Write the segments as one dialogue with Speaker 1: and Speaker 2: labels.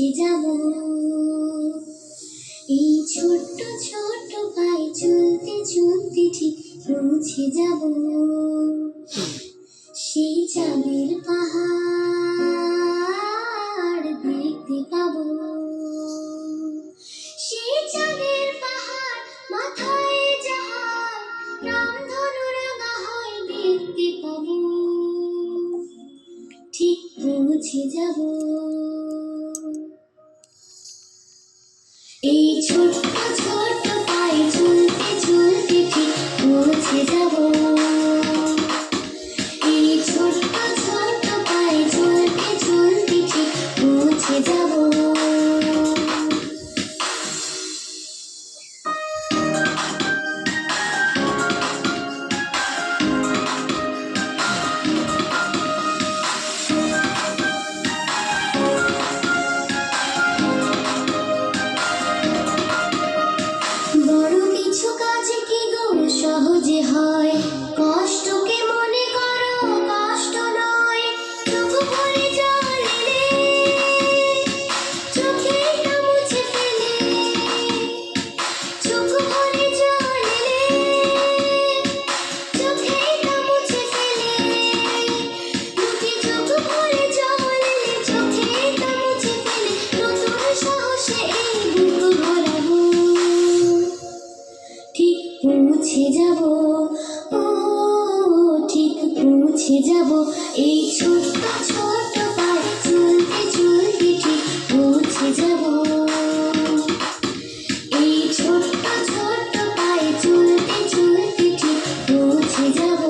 Speaker 1: পৌঁছে যাব। এই ছোট্ট ছোট্ট পায়ে চলতে চলতে ঠিক পৌঁছে যাব। সেই চাঁদের পাহাড় দেখতে পাবো। সেই চাঁদের পাহাড় মাথায় যাহার রামধনু রাঙা হয় দেখতে পাবো। ঠিক পৌঁছে যাব। এই ছোট্ট ছোট্ট পায়ে চলতে চলতে ঠিক পৌঁছে যাব। এই ছোট্ট ছোট্ট পায়ে চলতে চলতে ঠিক পৌঁছে যাব। বড় কিছু কাজ কি গো সহজে হয়, কষ্টকে মনে করো কষ্ট নয়। চোখ ভরে জল এলে চোখেরটা মুছে ফেলে, চোখ ভরে জল এলে চোখেরটা মুছে ফেলে। দুটি চোখ ভরে জল এলে চোখেরটা মুছে ফেলে, নতুন সাহসে এই বুক ভরাবো। ঠিক পৌঁছে যাব, ও ঠিক পৌঁছে যাব। এই ছোট্ট ছোট্ট পায়ে চলতে চলতে ঠিক পৌঁছে যাব। এই ছোট্ট ছোট্ট পায়ে চলতে চলতে ঠিক পৌঁছে যাব।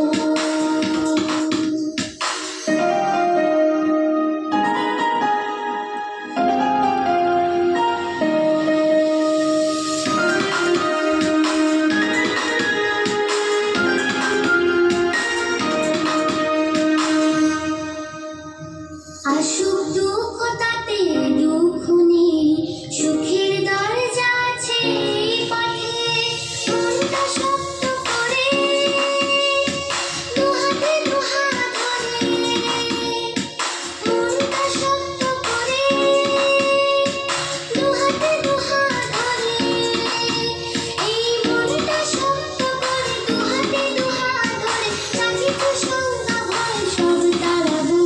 Speaker 1: আসুক দুঃখ তাতে দুঃখ নেই, সুখের দরজা আছে এই পথে। মনটা শক্ত করে দুহাতে দুহাত ধরে, মনটা শক্ত করে দুহাতে দুহাত ধরে। এই মনটা শক্ত করে দুহাতে দুহাত ধরে, যা কিছু শঙ্কা ভয় সব তাড়াবো।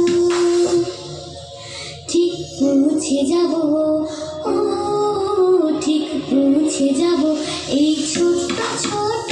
Speaker 1: ঠিক পৌঁছে যাব, ও ঠিক পৌঁছে যাব। এই ছোট্ট ছোট্ট